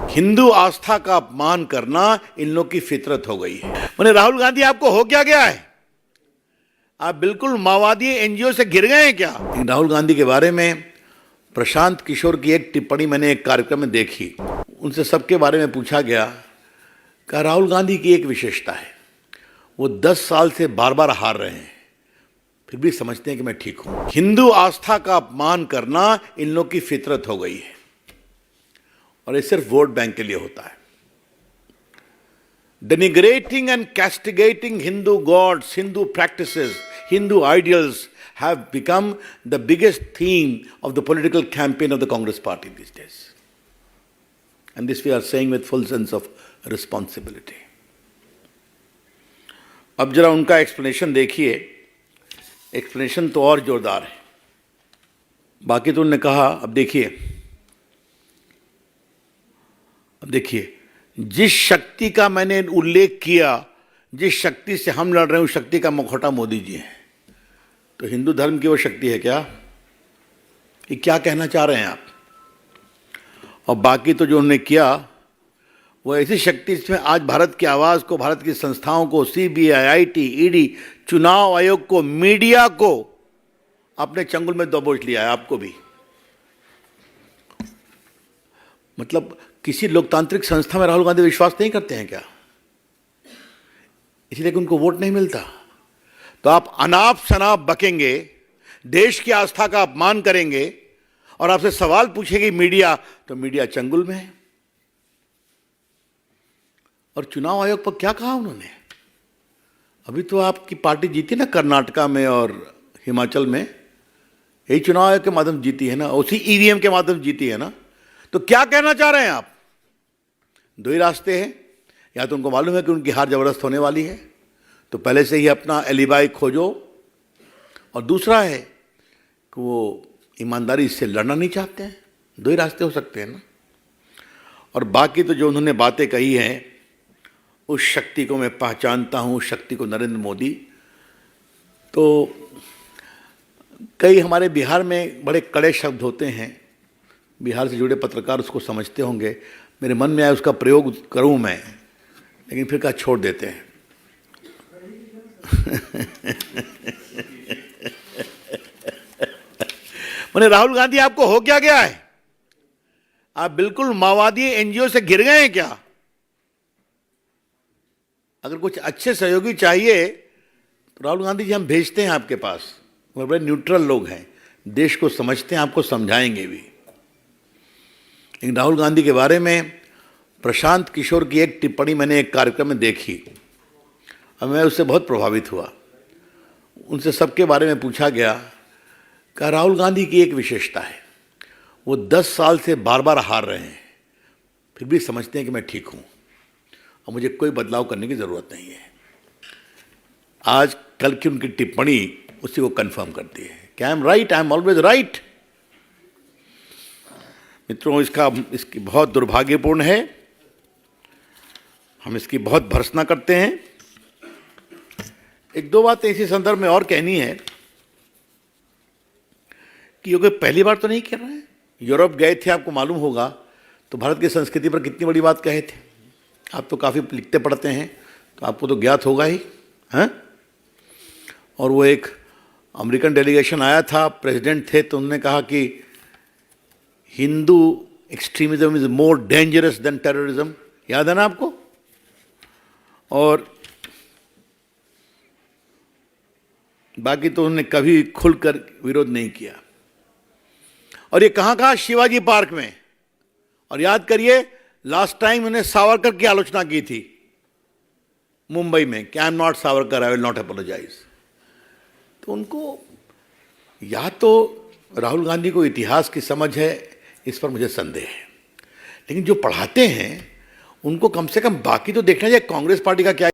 हिंदू आस्था का अपमान करना इन लोग की फितरत हो गई है। मैंने राहुल गांधी आपको हो क्या गया है? आप बिल्कुल माओवादी एनजीओ से गिर गए हैं क्या? राहुल गांधी के बारे में प्रशांत किशोर की एक टिप्पणी मैंने एक कार्यक्रम में देखी। उनसे सबके बारे में पूछा गया कि राहुल गांधी की एक विशेषता है, वो 10 साल से बार बार हार रहे हैं, फिर भी समझते हैं कि मैं ठीक हूं। हिंदू आस्था का अपमान करना इन लोग की फितरत हो गई है और ये सिर्फ वोट बैंक के लिए होता है। Denigrating and castigating Hindu gods, Hindu practices, Hindu ideals have become the biggest theme of the political campaign of the Congress party these days. And this we are saying with full sense of responsibility. अब जरा उनका explanation देखिए, explanation तो और जोरदार है। बाकी तो उन्होंने कहा, अब देखिए जिस शक्ति का मैंने उल्लेख किया, जिस शक्ति से हम लड़ रहे हैं, उस शक्ति का मुखौटा मोदी जी हैं। तो हिंदू धर्म की वो शक्ति है क्या? ये क्या कहना चाह रहे हैं आप? और बाकी तो जो उन्होंने किया वो ऐसी शक्ति जिसमें आज भारत की आवाज़ को, भारत की संस्थाओं को, सीबीआई, आईटी, ईडी, चुनाव आयोग को, मीडिया को अपने चंगुल में दबोच लिया है, आपको भी। मतलब किसी लोकतांत्रिक संस्था में राहुल गांधी विश्वास नहीं करते हैं क्या? इसलिए कि उनको वोट नहीं मिलता। तो आप अनाप शनाप बकेंगे, देश की आस्था का अपमान करेंगे और आपसे सवाल पूछेगी मीडिया, तो मीडिया चंगुल में है। और चुनाव आयोग पर क्या कहा उन्होंने? अभी तो आपकी पार्टी जीती ना कर्नाटका में और हिमाचल में, यही चुनाव आयोग के माध्यम जीती है ना, उसी ईवीएम के माध्यम जीती है ना। तो क्या कहना चाह रहे हैं आप? दो ही रास्ते हैं, या तो उनको मालूम है कि उनकी हार जबरदस्त होने वाली है तो पहले से ही अपना एलिबाई खोजो, और दूसरा है कि वो ईमानदारी से लड़ना नहीं चाहते हैं। दो ही रास्ते हो सकते हैं ना। और बाकी तो जो उन्होंने बातें कही हैं, उस शक्ति को मैं पहचानता हूँ, उस शक्ति को नरेंद्र मोदी। तो कई हमारे बिहार में बड़े कड़े शब्द होते हैं, बिहार से जुड़े पत्रकार उसको समझते होंगे। मेरे मन में आया उसका प्रयोग करूं मैं, लेकिन फिर कहा छोड़ देते हैं। मैंने राहुल गांधी आपको हो क्या गया है? आप बिल्कुल माओवादी एनजीओ से गिर गए हैं क्या? अगर कुछ अच्छे सहयोगी चाहिए तो राहुल गांधी जी हम भेजते हैं आपके पास। वो बड़े न्यूट्रल लोग हैं, देश को समझते हैं, आपको समझाएंगे भी। लेकिन राहुल गांधी के बारे में प्रशांत किशोर की एक टिप्पणी मैंने एक कार्यक्रम में देखी और मैं उससे बहुत प्रभावित हुआ। उनसे सबके बारे में पूछा गया कि राहुल गांधी की एक विशेषता है, वो 10 साल से बार बार हार रहे हैं, फिर भी समझते हैं कि मैं ठीक हूँ और मुझे कोई बदलाव करने की ज़रूरत नहीं है। आज कल की उनकी टिप्पणी उसी को कंफर्म करती है कि I M right, I am always right. मित्रों, इसकी बहुत दुर्भाग्यपूर्ण है, हम इसकी बहुत भर्त्सना करते हैं। एक दो बातें इसी संदर्भ में और कहनी है कि ये कोई पहली बार तो नहीं कह रहे हैं। यूरोप गए थे, आपको मालूम होगा, तो भारत की संस्कृति पर कितनी बड़ी बात कहे थे। आप तो काफ़ी लिखते पढ़ते हैं, तो आपको तो ज्ञात होगा ही, हैं? और वो एक अमेरिकन डेलीगेशन आया था, प्रेसिडेंट थे, तो उन्होंने कहा कि Hindu extremism is more dangerous than terrorism. याद है ना आपको? और बाकी तो उन्होंने कभी खुलकर विरोध नहीं किया। और ये कहाँ कहा? शिवाजी पार्क में। और याद करिए, लास्ट टाइम उन्होंने सावरकर की आलोचना की थी मुंबई में कि I am not Savarkar, I will not apologise. तो उनको, या तो राहुल गांधी को इतिहास की समझ है, इस पर मुझे संदेह है, लेकिन जो पढ़ाते हैं उनको कम से कम बाकी तो देखना चाहिए कांग्रेस पार्टी का क्या